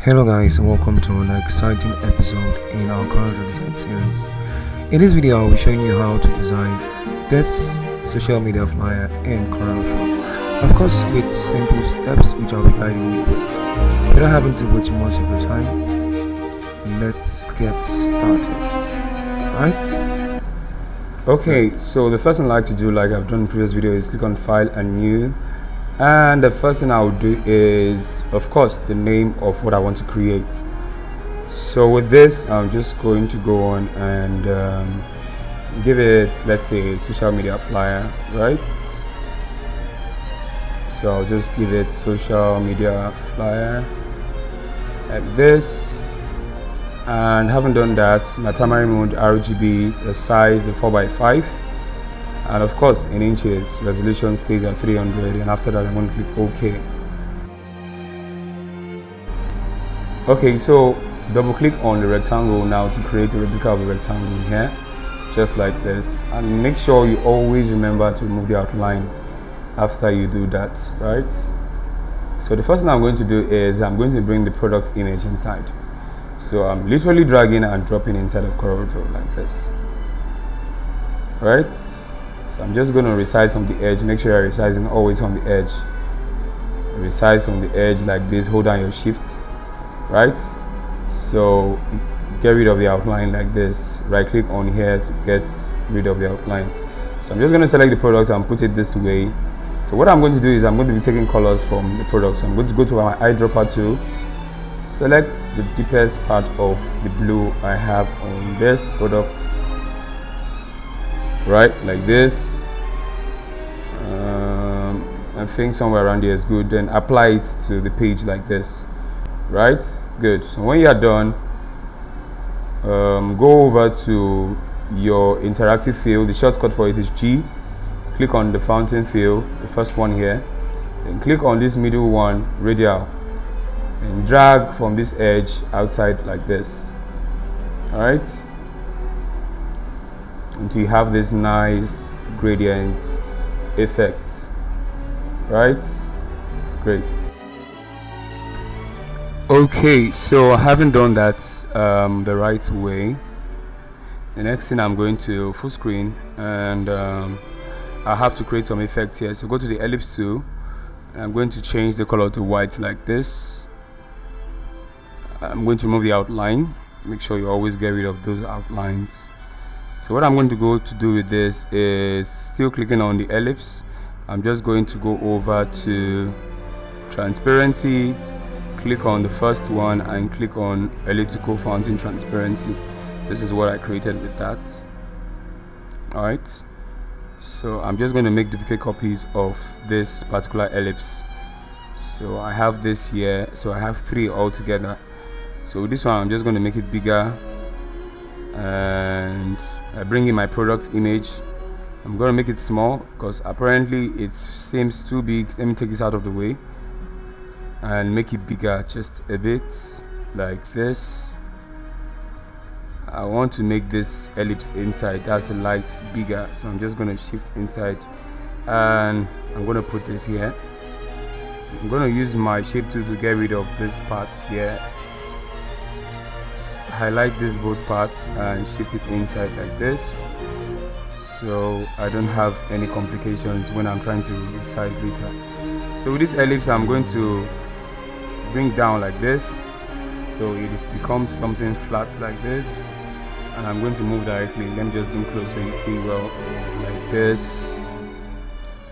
Hello guys, and welcome to an exciting episode in our CorelDraw design series. In this video I'll be showing you how to design this social media flyer in CorelDraw, of course with simple steps which I'll be guiding you with. Without having to waste much of your time, let's get started. Right? Okay, so the first thing I like to do, like I've done in the previous video, is click on File and New. And the first thing I will do is, of course, the name of what I want to create. So with this, I'm just going to go on and give it, let's say, social media flyer, right? So I'll just give it social media flyer like this. And haven't done that, my primary mode RGB, the size is 4x5. And of course in inches, resolution stays at 300, and after that I'm going to click OK. Okay, so double click on the rectangle now to create a replica of the rectangle here, just like this, and make sure you always remember to remove the outline after you do that, right? So the first thing I'm going to do is I'm going to bring the product image inside. So I'm literally dragging and dropping inside of CorelDraw like this, right? So I'm just going to resize from the edge. Make sure you're resizing always from the edge. Resize from the edge like this. Hold down your shift, right? So get rid of the outline like this. Right click on here to get rid of the outline. So I'm just going to select the product and put it this way. So what I'm going to do is I'm going to be taking colors from the product. So I'm going to go to my eyedropper tool, select the deepest part of the blue I have on this product, right, like this. I think somewhere around here is good. Then apply it to the page like this, right? Good. So when you are done, go over to your interactive field. The shortcut for it is G. Click on the fountain field, the first one here, then click on this middle one, radial, and drag from this edge outside like this, all right, until you have this nice gradient effect, right? Great. Okay, so I haven't done that the right way. The next thing, I'm going to full screen, and I have to create some effects here. So go to the ellipse tool, and I'm going to change the color to white like this. I'm going to remove the outline. Make sure you always get rid of those outlines. So what I'm going to go to do with this is, still clicking on the ellipse, I'm just going to go over to transparency, click on the first one and click on elliptical fountain transparency. This is what I created with that. Alright, so I'm just going to make duplicate copies of this particular ellipse. So I have this here, so I have 3 altogether. So this one I'm just going to make it bigger, and I bring in my product image. I'm going to make it small because apparently it seems too big. Let me take this out of the way and make it bigger just a bit like this. I want to make this ellipse inside, that's the light, bigger, so I'm just going to shift inside and I'm going to put this here. I'm going to use my shape tool to get rid of this part here. Highlight these both parts and shift it inside like this, so I don't have any complications when I'm trying to resize later. So with this ellipse I'm going to bring down like this, so it becomes something flat like this, and I'm going to move directly. Let me just zoom close so you see well, like this,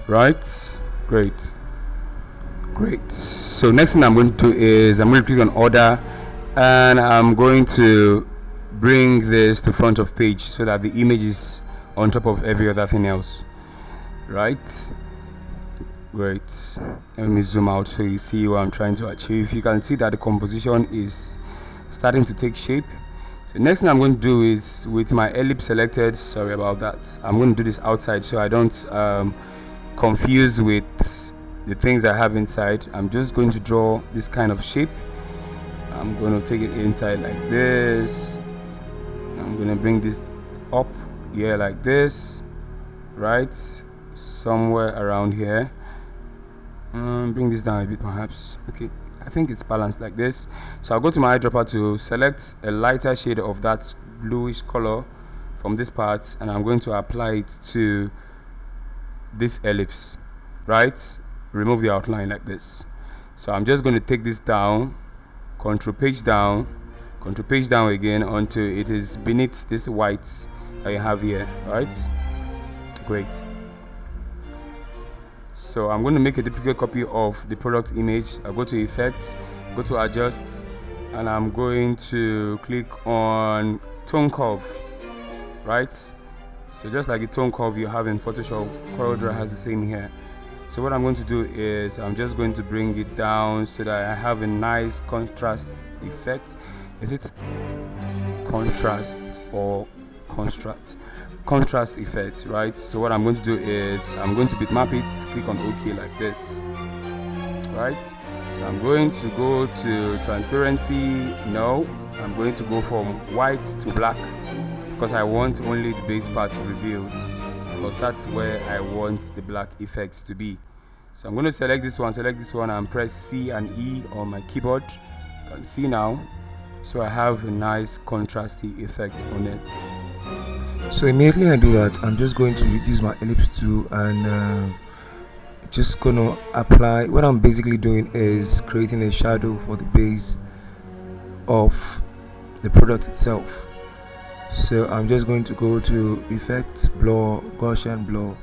right? Great. So next thing I'm going to do is I'm going to click on order, and I'm going to bring this to front of page so that the image is on top of every other thing else, right? Great. Let me zoom out so you see what I'm trying to achieve. You can see that the composition is starting to take shape. So next thing I'm going to do is, with my ellipse selected, sorry about that, I'm going to do this outside so I don't confuse with the things I have inside. I'm just going to draw this kind of shape. I'm going to take it inside like this. I'm going to bring this up here like this, right, somewhere around here. Bring this down a bit perhaps. Okay, I think it's balanced like this. So I'll go to my eyedropper to select a lighter shade of that bluish color from this part, and I'm going to apply it to this ellipse, right? Remove the outline like this. So I'm just going to take this down, control page down again until it is beneath this white that you have here, right? Great. So I'm going to make a duplicate copy of the product image. I'll go to effect, go to adjust, and I'm going to click on tone curve, right? So just like the tone curve you have in Photoshop, CorelDraw has the same here. So what I'm going to do is I'm just going to bring it down so that I have a nice contrast effect. Is it contrast or construct? Contrast effect, right? So what I'm going to do is I'm going to bitmap it, click on OK like this, right? So I'm going to go to transparency. No, I'm going to go from white to black because I want only the base part revealed, because that's where I want the black effects to be. So I'm going to select this one and press C and E on my keyboard. You can see now. So I have a nice contrasty effect on it. So immediately I do that, I'm just going to use my ellipse tool and just gonna apply. What I'm basically doing is creating a shadow for the base of the product itself. So I'm just going to go to effects, blur, Gaussian blur,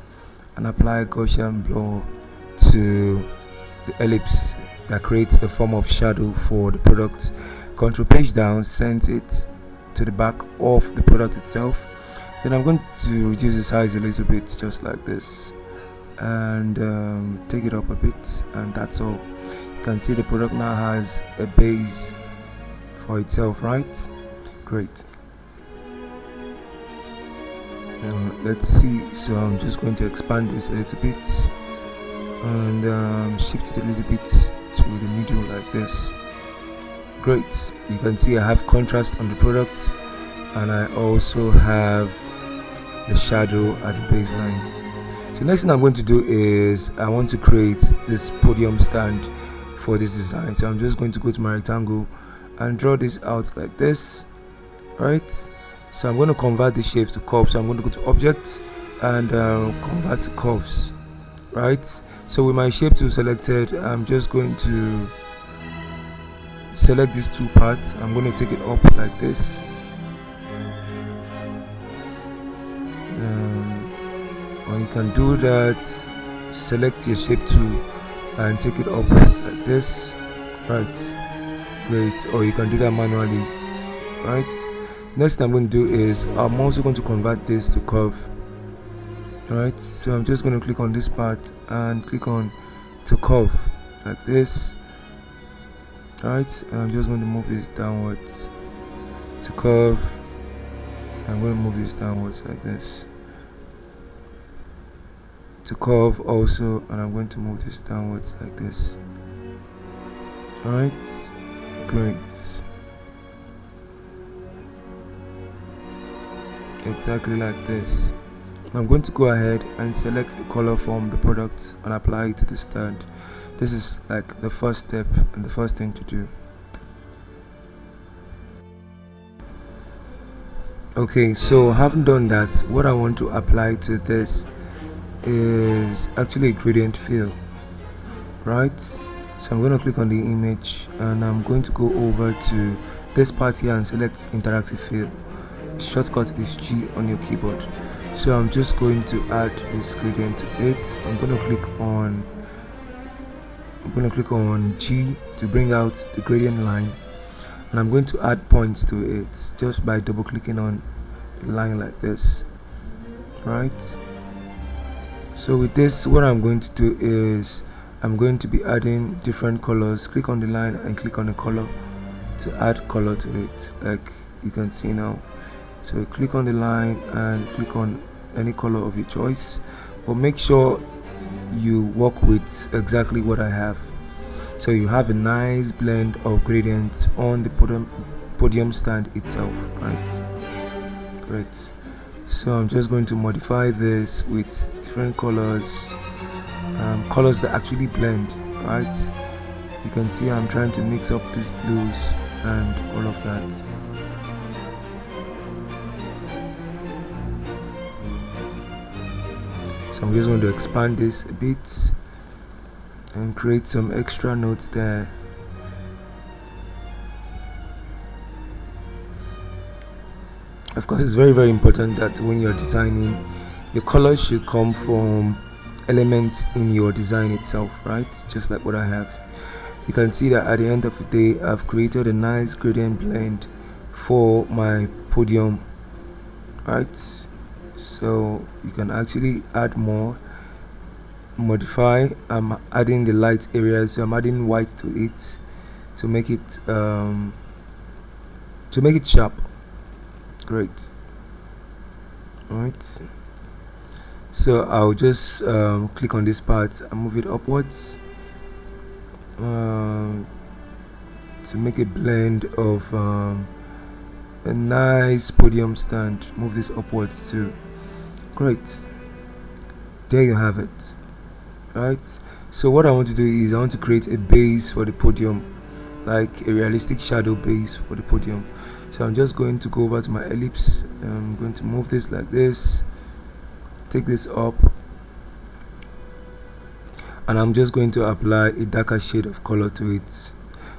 and apply Gaussian blur to the ellipse that creates a form of shadow for the product. Control page down, send it to the back of the product itself. Then I'm going to reduce the size a little bit, just like this, and take it up a bit, and that's all. You can see the product now has a base for itself, right? Great. Let's see. So I'm just going to expand this a little bit and shift it a little bit to the middle like this. Great. You can see I have contrast on the product, and I also have the shadow at the baseline. So next thing I'm going to do is I want to create this podium stand for this design. So I'm just going to go to my rectangle and draw this out like this, right? So I'm going to convert the shape to curves. So I'm going to go to object and convert to curves, right? So with my shape tool selected, I'm just going to select these two parts. I'm going to take it up like this, or you can do that, select your shape tool and take it up like this, right? Great. Or you can do that manually, right? Next thing I'm going to do is I'm also going to convert this to curve, right? So I'm just going to click on this part and click on to curve like this, right? And I'm just going to move this downwards to curve. I'm going to move this downwards like this to curve also, and I'm going to move this downwards like this. Alright, great. Exactly like this. I'm going to go ahead and select a color from the product and apply it to the stand. This is like the first step and the first thing to do. Okay, so having done that, what I want to apply to this is actually a gradient fill, right? So I'm going to click on the image and I'm going to go over to this part here and select interactive fill. Shortcut is G on your keyboard. So I'm just going to add this gradient to it. I'm going to click on G to bring out the gradient line, and I'm going to add points to it just by double clicking on a line like this, right? So with this, what I'm going to do is I'm going to be adding different colors. Click on the line and click on the color to add color to it, like you can see now. So click on the line and click on any color of your choice, but make sure you work with exactly what I have, so you have a nice blend of gradients on the podium stand itself, right? Great. So I'm just going to modify this with different colors, colors that actually blend, right? You can see I'm trying to mix up these blues and all of that. So I'm just going to expand this a bit and create some extra notes there. Of course, it's very important that when you're designing, your colors should come from elements in your design itself, right? Just like what I have. You can see that at the end of the day, I've created a nice gradient blend for my podium, right? So you can actually add more, modify. I'm adding the light areas, so I'm adding white to it to make it sharp. Great. All right, so I'll just click on this part and move it upwards to make a blend of a nice podium stand. Move this upwards too. Great, there you have it. Right, so what I want to do is I want to create a base for the podium, like a realistic shadow base for the podium. So I'm just going to go over to my ellipse. I'm going to move this like this, take this up, and I'm just going to apply a darker shade of color to it.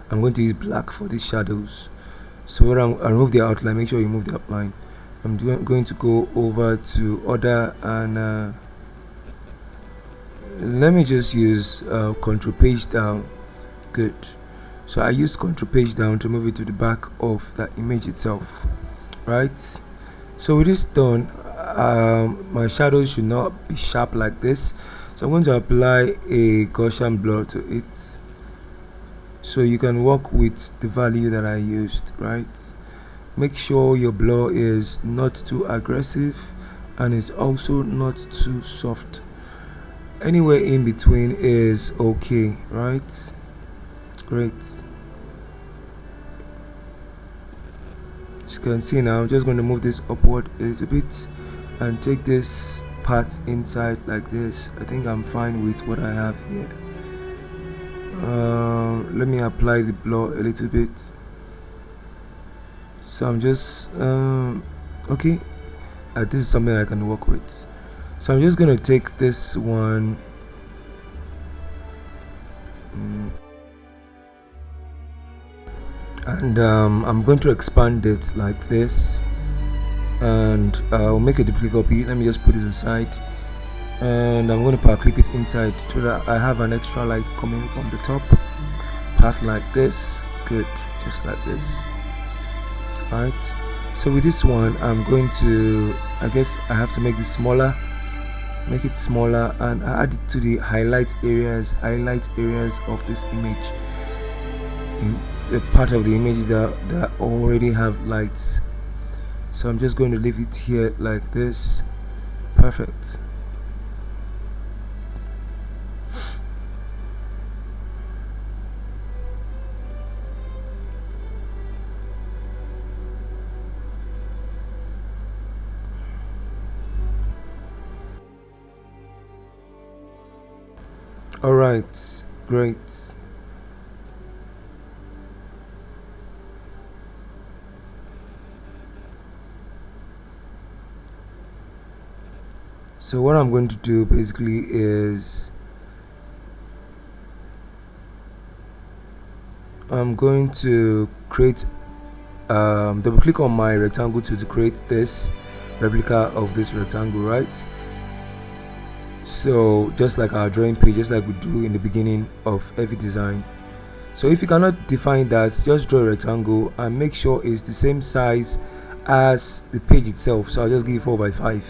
I'm going to use black for these shadows. So when I remove the outline, make sure you move the outline. I'm going to go over to order and let me just use control page down. Good. So I use control page down to move it to the back of that image itself, right? So with this done, my shadows should not be sharp like this, so I'm going to apply a Gaussian blur to it, so you can work with the value that I used, right? Make sure your blur is not too aggressive and it's also not too soft. Anywhere in between is okay, right? Great. As you can see now, I'm just going to move this upward a little bit and take this part inside like this. I think I'm fine with what I have here. Let me apply the blur a little bit. So I'm just okay, this is something I can work with. So I'm just going to take this one and I'm going to expand it like this, and I'll make a duplicate copy. Let me just put this aside, and I'm going to power clip it inside so that I have an extra light coming from the top part like this. Good, just like this. Alright, so with this one I'm going to, I guess I have to make this smaller, make it smaller, and add it to the highlight areas of this image, in the part of the image that already have lights. So I'm just going to leave it here like this. Perfect. All right, great. So what I'm going to do basically is I'm going to create double click on my rectangle to create this replica of this rectangle, right? So just like our drawing page, just like we do in the beginning of every design. So if you cannot define that, just draw a rectangle and make sure it's the same size as the page itself. So I'll just give it 4 by 5,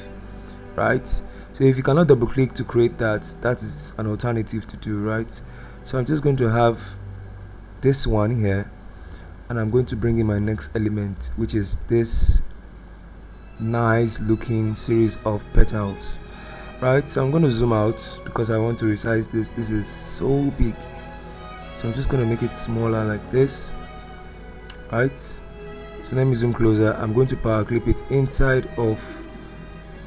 right? So if you cannot double click to create that, that is an alternative to do, right? So I'm just going to have this one here, and I'm going to bring in my next element, which is this nice looking series of petals, right? So I'm going to zoom out because I want to resize this. This is so big, so I'm just going to make it smaller like this, right? So let me zoom closer. I'm going to power clip it inside of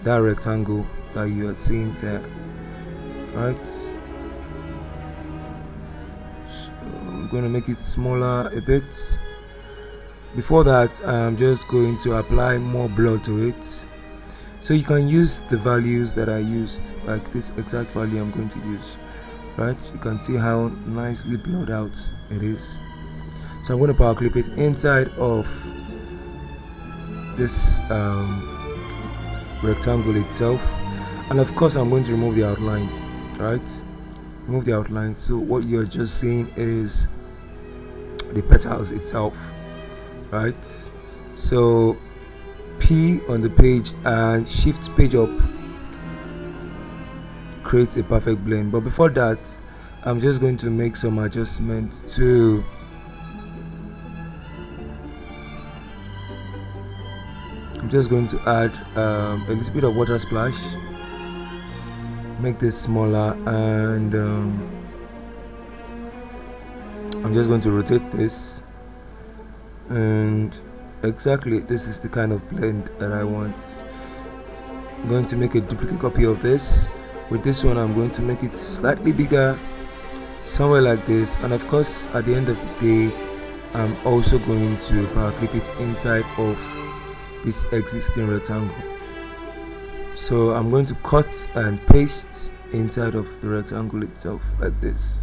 that rectangle that you are seeing there, right? So I'm going to make it smaller a bit. Before that, I'm just going to apply more blur to it. So you can use the values that I used, like this exact value I'm going to use, right? You can see how nicely blurred out it is. So I'm going to power clip it inside of this rectangle itself, and of course I'm going to remove the outline, right? Remove the outline. So what you're just seeing is the petals itself, right? So P on the page and shift page up creates a perfect blend. But before that, I'm just going to make some adjustment to I'm just going to add a little bit of water splash, make this smaller, and I'm just going to rotate this, and exactly this is the kind of blend that I want. I'm going to make a duplicate copy of this. With this one, I'm going to make it slightly bigger, somewhere like this, and of course at the end of the day I'm also going to power clip it inside of this existing rectangle. So I'm going to cut and paste inside of the rectangle itself like this.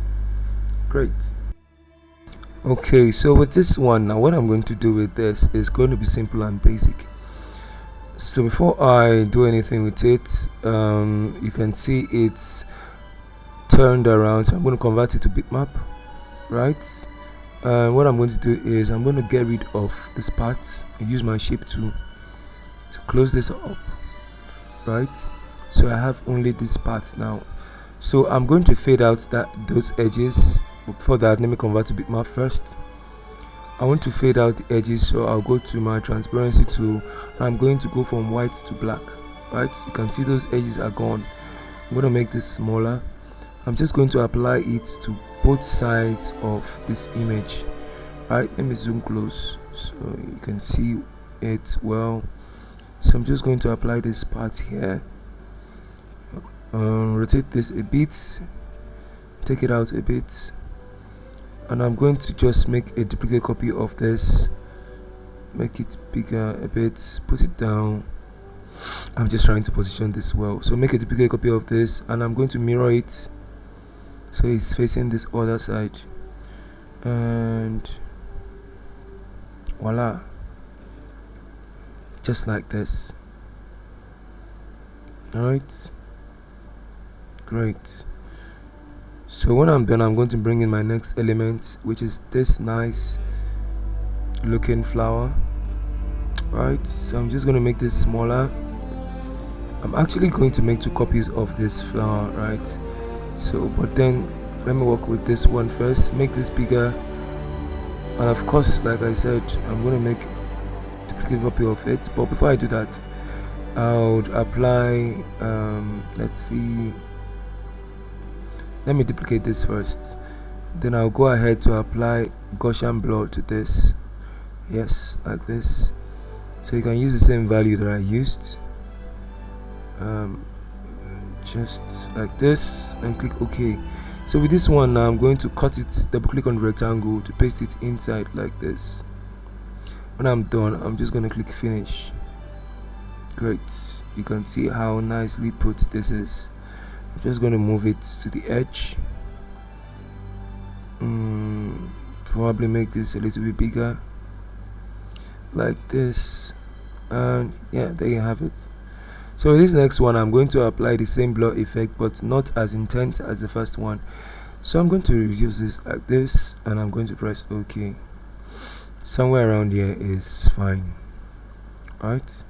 Great. Okay, so with this one, now what I'm going to do with this is going to be simple and basic. So before I do anything with it, you can see it's turned around, so I'm going to convert it to bitmap, right? What I'm going to do is I'm going to get rid of this part and use my shape tool to close this up, right? So I have only this part now. So I'm going to fade out those edges. Before that, let me convert to bitmap first. I want to fade out the edges, so I'll go to my transparency tool and I'm going to go from white to black, right? You can see those edges are gone. I'm going to make this smaller. I'm just going to apply it to both sides of this image, right? Let me zoom close so you can see it well. So I'm just going to apply this part here, rotate this a bit, take it out a bit, and I'm going to just make a duplicate copy of this, make it bigger a bit, put it down. I'm just trying to position this well. So make a duplicate copy of this, and I'm going to mirror it so it's facing this other side, and voila, just like this. Alright, great. So when I'm done, I'm going to bring in my next element, which is this nice looking flower, right? So I'm just going to make this smaller. I'm actually going to make 2 copies of this flower, right? So but then let me work with this one first, make this bigger, and of course, like I said, I'm going to make a duplicate copy of it. But before I do that, I would apply let's see, let me duplicate this first, then I'll go ahead to apply Gaussian blur to this. Yes, like this. So you can use the same value that I used, just like this, and click OK. So with this one now, I'm going to cut it, double click on the rectangle to paste it inside like this. When I'm done, I'm just going to click finish. Great, you can see how nicely put this is. I'm just going to move it to the edge, probably make this a little bit bigger like this, and yeah, there you have it. So this next one, I'm going to apply the same blur effect, but not as intense as the first one. So I'm going to reduce this like this, and I'm going to press OK. Somewhere around here is fine, right?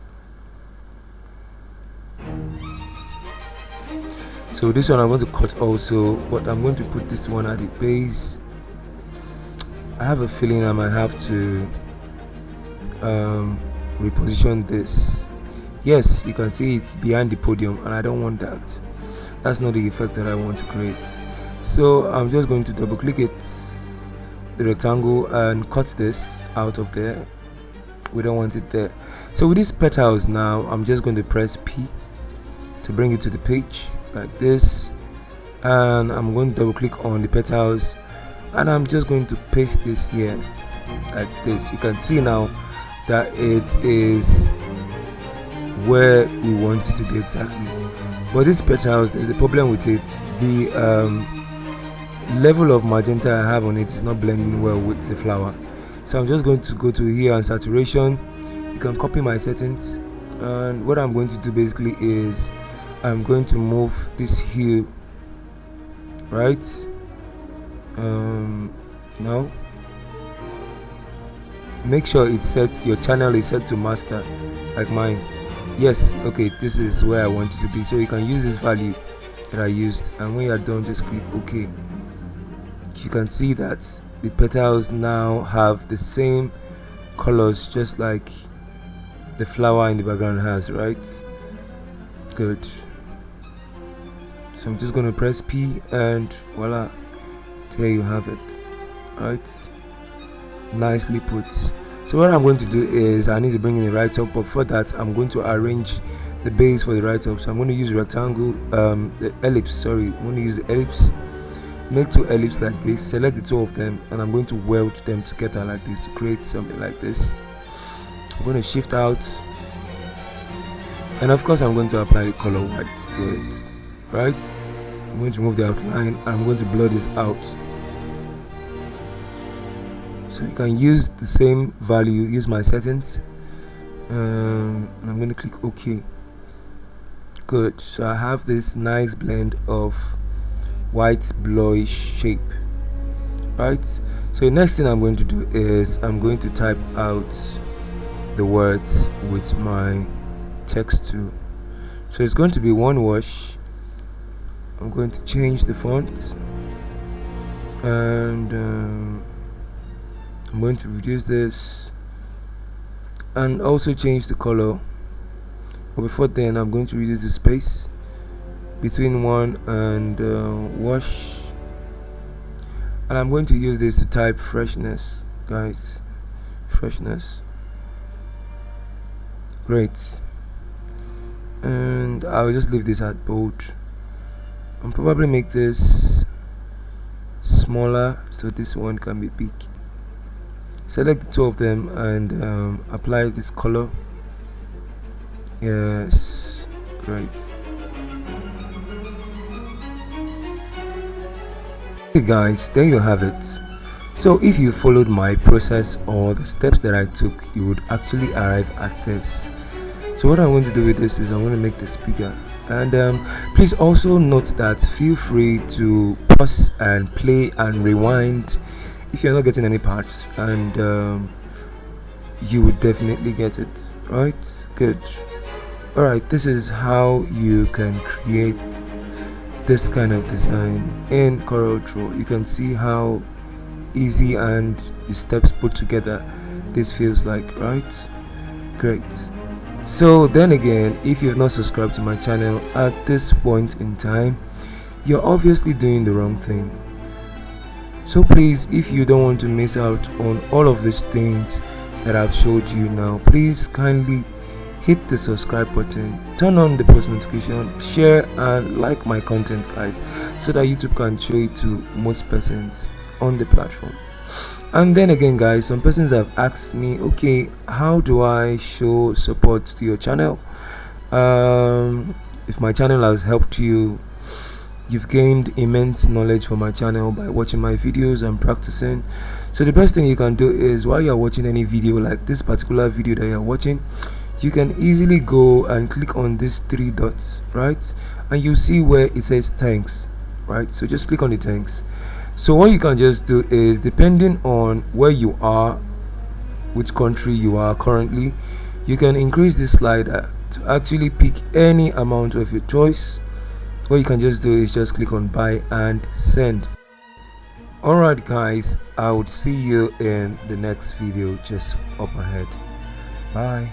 So this one I'm going to cut also, but I'm going to put this one at the base. I have a feeling I might have to reposition this. Yes, you can see it's behind the podium, and I don't want that. That's not the effect that I want to create. So I'm just going to double click it, the rectangle, and cut this out of there. We don't want it there. So with these petals now, I'm just going to press P to bring it to the page like this, and I'm going to double click on the petals and I'm just going to paste this here like this. You can see now that it is where we want it to be exactly. But this petals, there's a problem with it. The level of magenta I have on it is not blending well with the flower, so I'm just going to go to here and saturation. You can copy my settings, and what I'm going to do basically is I'm going to move this hue right now. Make sure it sets, your channel is set to master like mine. Yes, okay, this is where I want it to be. So you can use this value that I used, and when you're done, just click OK. You can see that the petals now have the same colors just like the flower in the background has, right? Good. So I'm just going to press P, and voila, there you have it, right? Nicely put. So what I'm going to do is I need to bring in the right up, but for that I'm going to arrange the base for the right up. So I'm going to use rectangle, the ellipse, sorry, I'm going to use the ellipse. Make two ellipses like this, select the two of them, and I'm going to weld them together like this to create something like this. I'm going to shift out, and of course I'm going to apply the color white to it, right? I'm going to remove the outline, and I'm going to blur this out. So you can use the same value, use my settings, and I'm going to click OK. Good. So I have this nice blend of white bluish shape, right? So the next thing I'm going to do is I'm going to type out the words with my text tool. So it's going to be one wash. I'm going to change the font, and I'm going to reduce this and also change the color. But before then, I'm going to reduce the space between one and wash, and I'm going to use this to type freshness, guys. Freshness. Great. And I'll just leave this at bold and probably make this smaller so this one can be big. Select the two of them and apply this color. Yes, great. Okay guys, there you have it. So if you followed my process or the steps that I took, you would actually arrive at this. So what I'm going to do with this is I'm going to make this bigger, and please also note that feel free to pause and play and rewind if you're not getting any parts, and you would definitely get it, right? Good. Alright, this is how you can create this kind of design in CorelDraw. You can see how easy and the steps put together this feels like, right? Great. So then again, if you've not subscribed to my channel at this point in time, you're obviously doing the wrong thing. So please, if you don't want to miss out on all of these things that I've showed you now, please kindly hit the subscribe button, turn on the post notification, share and like my content, guys, so that YouTube can show it to most persons on the platform. And then again, guys, some persons have asked me, okay, how do I show support to your channel? If my channel has helped you, you've gained immense knowledge from my channel by watching my videos and practicing. So the best thing you can do is, while you're watching any video like this particular video that you're watching, you can easily go and click on these three dots, right? And you see where it says thanks, right? So just click on the thanks. So what you can just do is, depending on where you are, which country you are currently, you can increase this slider to actually pick any amount of your choice. What you can just do is just click on buy and send. Alright guys, I would see you in the next video just up ahead. Bye.